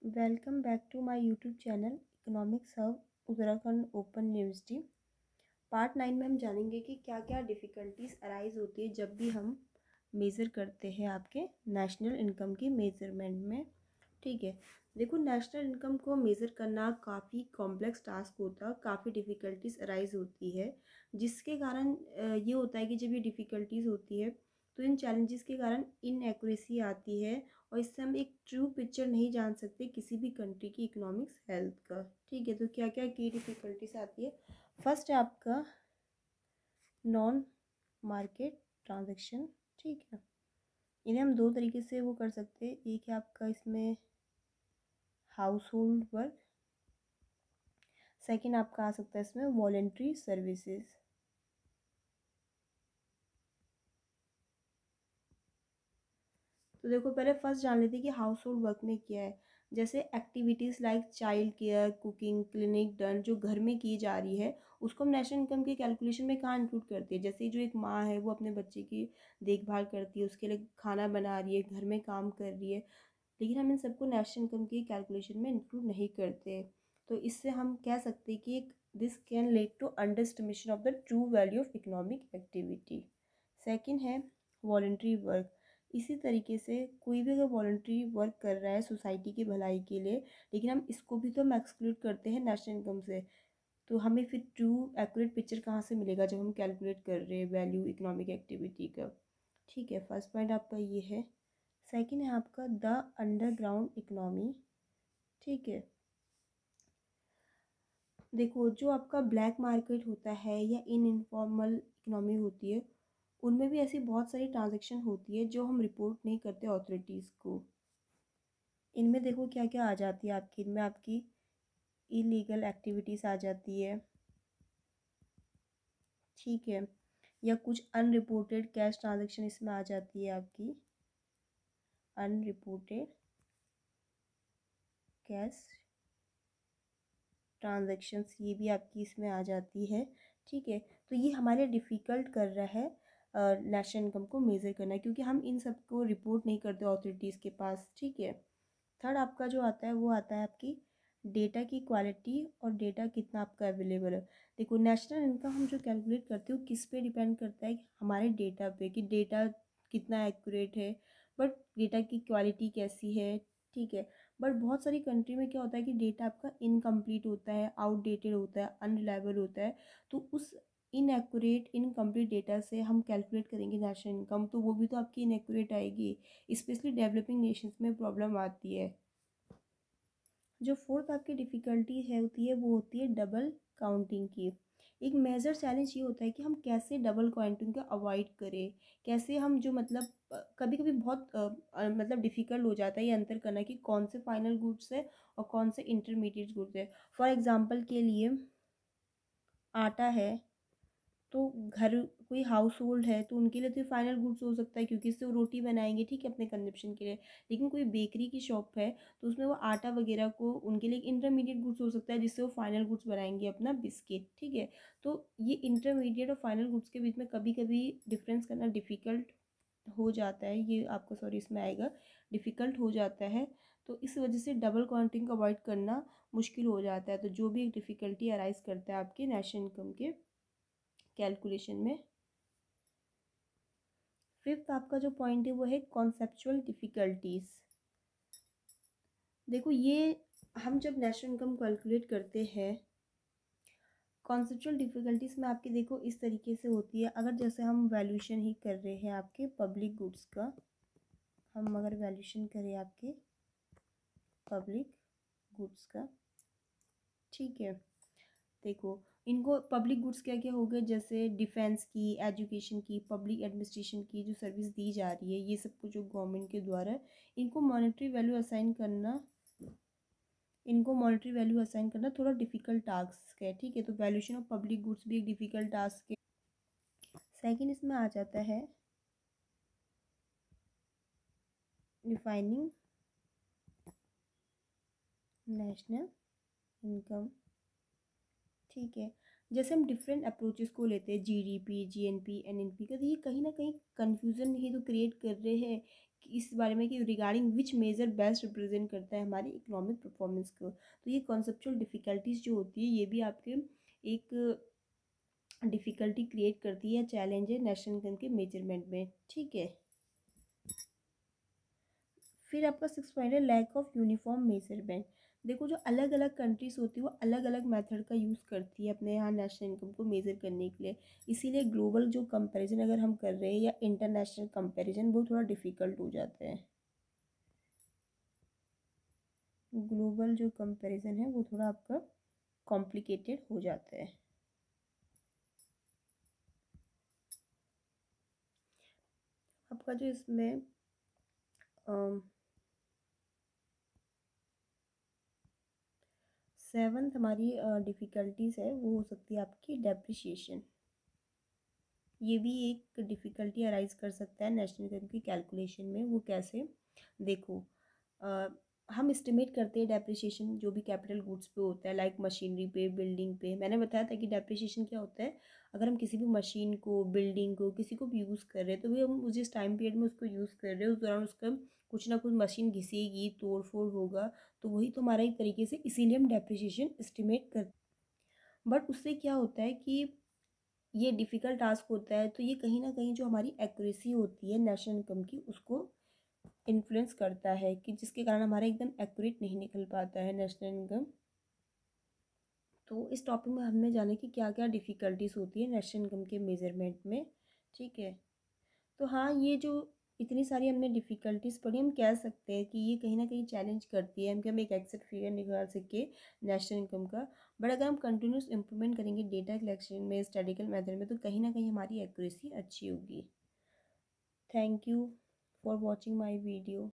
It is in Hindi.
Welcome back to my YouTube channel Economics Hub Uttarakhand Open University. Part 9 में हम जानेंगे कि क्या क्या डिफ़िकल्टीज अराइज होती है जब भी हम मेज़र करते हैं आपके नेशनल इनकम की मेज़रमेंट में। ठीक है, देखो नेशनल इनकम को मेज़र करना काफ़ी कॉम्प्लेक्स टास्क होता है, काफ़ी डिफ़िकल्टीज अराइज होती है, जिसके कारण ये होता है कि जब ये डिफ़िकल्टीज होती है तो इन चैलेंजेस के कारण इनएक्यूरेसी आती है और इससे हम एक ट्रू पिक्चर नहीं जान सकते किसी भी कंट्री की इकोनॉमिक्स हेल्थ का। ठीक है, तो क्या क्या की डिफ़िकल्टीज आती है। फर्स्ट है आपका नॉन मार्केट ट्रांजैक्शन। ठीक है, इन्हें हम दो तरीके से वो कर सकते हैं। एक है आपका इसमें हाउस होल्ड वर्क, सेकेंड आपका आ सकता है इसमें वॉलेंट्री सर्विसेज। तो देखो पहले फर्स्ट जान लेते हैं कि हाउस होल्ड वर्क में क्या है। जैसे activities like child care, cooking, clinic done जो घर में की जा रही है उसको हम नेशनल इनकम के कैलकुलेशन में कहाँ इंक्लूड करते हैं। जैसे जो एक माँ है वो अपने बच्चे की देखभाल करती है, उसके लिए खाना बना रही है, घर में काम कर रही है, लेकिन हम इन सबको नेशनल इनकम की कैलकुलेशन में इंक्लूड नहीं करते। तो इससे हम कह सकते हैं कि this can lead to underestimation of the true value of economic activity. Second है वॉलेंट्री वर्क। इसी तरीके से कोई भी अगर वॉलंटरी वर्क कर रहा है सोसाइटी की भलाई के लिए, लेकिन हम इसको भी तो हम एक्सक्लूड करते हैं नेशनल इनकम से, तो हमें फिर ट्रू एक्यूरेट पिक्चर कहाँ से मिलेगा जब हम कैलकुलेट कर रहे हैं वैल्यू इकोनॉमिक एक्टिविटी का। ठीक है, फर्स्ट पॉइंट आपका ये है। सेकंड है आपका द अंडरग्राउंड इकोनॉमी। ठीक है, देखो जो आपका ब्लैक मार्केट होता है या इनफॉर्मल इकोनॉमी होती है, उनमें भी ऐसी बहुत सारी ट्रांजैक्शन होती है जो हम रिपोर्ट नहीं करते अथॉरिटीज़ को। इनमें देखो क्या क्या आ जाती है आपकी, इनमें आपकी इलीगल एक्टिविटीज़ आ जाती है। ठीक है, या कुछ अनरिपोर्टेड कैश ट्रांजैक्शन इसमें आ जाती है आपकी, अनरिपोर्टेड कैश ट्रांजैक्शंस ये भी आपकी इसमें आ जाती है। ठीक है, तो ये हमारे डिफ़िकल्ट कर रहा है नेशनल इनकम को मेज़र करना, क्योंकि हम इन सब को रिपोर्ट नहीं करते अथॉरिटीज़ के पास। ठीक है, थर्ड आपका जो आता है वो आता है आपकी डेटा की क्वालिटी और डेटा कितना आपका अवेलेबल है। देखो नेशनल इनकम हम जो कैलकुलेट करते हो किस पे डिपेंड करता है, हमारे डेटा पे, कि डेटा कितना एक्यूरेट है, बट डेटा की क्वालिटी कैसी है। ठीक है, बट बहुत सारी कंट्री में क्या होता है कि डेटा आपका इनकम्प्लीट होता है, आउटडेटेड होता है, अनरिलायबल होता है। तो उस इनएक्यूरेट इनकम्प्लीट डेटा से हम कैलकुलेट करेंगे नेशनल इनकम, तो वो भी तो आपकी इनएक्यूरेट आएगी। स्पेशली डेवलपिंग नेशंस में प्रॉब्लम आती है। जो फोर्थ आपकी डिफ़िकल्टी है होती है वो होती है डबल काउंटिंग की। एक मेजर चैलेंज ये होता है कि हम कैसे डबल काउंटिंग का अवॉइड करें। कैसे हम जो मतलब कभी कभी बहुत मतलब डिफ़िकल्ट हो जाता है ये अंतर करना कि कौन से फाइनल गुड्स है और कौन से इंटरमीडिएट गुड्स है। फॉर एग्जांपल के लिए आटा है, तो घर कोई हाउस होल्ड है तो उनके लिए तो फाइनल गुड्स हो सकता है क्योंकि इससे वो रोटी बनाएंगे, ठीक है, अपने कंजप्शन के लिए। लेकिन कोई बेकरी की शॉप है तो उसमें वो आटा वगैरह को उनके लिए इंटरमीडिएट गुड्स हो सकता है जिससे वो फाइनल गुड्स बनाएंगे अपना बिस्किट। ठीक है, तो ये इंटरमीडिएट और फाइनल गुड्स के बीच में कभी कभी डिफरेंस करना डिफ़िकल्ट हो जाता है। ये आपको सॉरी इसमें आएगा, डिफ़िकल्ट हो जाता है। तो इस वजह से डबल काउंटिंग को अवॉइड करना मुश्किल हो जाता है। तो जो भी एक डिफ़िकल्टी अराइज करता है आपके नेशनल इनकम के कैलकुलेशन में। फिफ्थ आपका जो पॉइंट है वो है कॉन्सेप्चुअल डिफ़िकल्टीज़। देखो ये हम जब नेशनल इनकम कैलकुलेट करते हैं, कॉन्सेप्चुअल डिफ़िकल्टीज़ में आपकी देखो इस तरीके से होती है। अगर जैसे हम वैल्यूशन ही कर रहे हैं आपके पब्लिक गुड्स का, हम अगर वैल्यूशन करें आपके पब्लिक गुड्स का, ठीक है, देखो इनको पब्लिक गुड्स क्या क्या हो गए, जैसे डिफेंस की, एजुकेशन की, पब्लिक एडमिनिस्ट्रेशन की जो सर्विस दी जा रही है, ये सब कुछ जो गवर्नमेंट के द्वारा, इनको मॉनेटरी वैल्यू असाइन करना, इनको मॉनेटरी वैल्यू असाइन करना थोड़ा डिफिकल्ट टास्क है। ठीक है, तो वैल्यूशन ऑफ पब्लिक गुड्स भी एक डिफिकल्ट टास्क है। सेकेंड इसमें आ जाता है डिफाइनिंग नेशनल इनकम। ठीक है, जैसे हम डिफरेंट अप्रोचेस को लेते हैं, जीडीपी, जीएनपी, एनएनपी का, तो ये कहीं ना कहीं कन्फ्यूज़न ही तो क्रिएट कर रहे हैं कि इस बारे में कि रिगार्डिंग विच मेजर बेस्ट रिप्रेजेंट करता है हमारी इकोनॉमिक परफॉर्मेंस को। तो ये कॉन्सेप्चुअल डिफ़िकल्टीज जो होती है ये भी आपके एक डिफ़िकल्टी क्रिएट करती है, चैलेंज है नेशनल इनकम के मेजरमेंट में, ठीक है। फिर आपका 6 पॉइंट है लैक ऑफ यूनिफॉर्म मेजरमेंट। देखो जो अलग अलग कंट्रीज़ होती है वो अलग अलग मेथड का यूज़ करती है अपने यहाँ नेशनल इनकम को मेज़र करने के लिए। इसीलिए ग्लोबल जो कंपैरिजन अगर हम कर रहे हैं या इंटरनेशनल कंपैरिजन वो थोड़ा डिफ़िकल्ट हो जाता है। ग्लोबल जो कंपैरिजन है वो थोड़ा आपका कॉम्प्लिकेटेड हो जाता है। आपका जो इसमें 7th हमारी डिफ़िकल्टीज़ है वो हो सकती है आपकी डेप्रिसिएशन। ये भी एक डिफ़िकल्टी अराइज कर सकता है नेशनल इनकम की कैलकुलेशन में। वो कैसे, देखो अ, हम एस्टिमेट करते हैं डेप्रिसिएशन जो भी कैपिटल गुड्स पे होता है, लाइक मशीनरी पे, बिल्डिंग पे। मैंने बताया था कि डेप्रिसिएशन क्या होता है, अगर हम किसी भी मशीन को, बिल्डिंग को, किसी को भी यूज़ कर रहे हैं तो भी हम जिस टाइम पीरियड में उसको यूज़ कर रहे हैं उस दौरान उसका कुछ ना कुछ मशीन घिसेगी, तोड़ फोड़ होगा, तो वही तो हमारा एक तरीके से, इसीलिए हम डेप्रिसिएशन एस्टिमेट करते हैं। बट उससे क्या होता है कि ये डिफ़िकल्ट टास्क होता है, तो ये कहीं न कहीं जो हमारी एक्यूरेसी होती है नेशनल इनकम की उसको इन्फ्लुएंस करता है, कि जिसके कारण हमारा एकदम एक्यूरेट नहीं निकल पाता है नेशनल इनकम। तो इस टॉपिक में हमने जाना कि क्या क्या डिफ़िकल्टीज़ होती है नेशनल इनकम के मेज़रमेंट में, ठीक है। तो हाँ, ये जो इतनी सारी हमने डिफ़िकल्टीज़ पढ़ी, हम कह सकते हैं कि ये कहीं न कहीं चैलेंज करती है कि हम एक एग्जैक्ट फिगर निकाल सके नेशनल इनकम का। बट अगर हम कंटिन्यूस इम्प्रूवमेंट करेंगे डेटा कलेक्शन में, स्टैटिस्टिकल मेथड में, तो कहीं न कहीं हमारी एक्यूरेसी अच्छी होगी। Thank you for watching my video.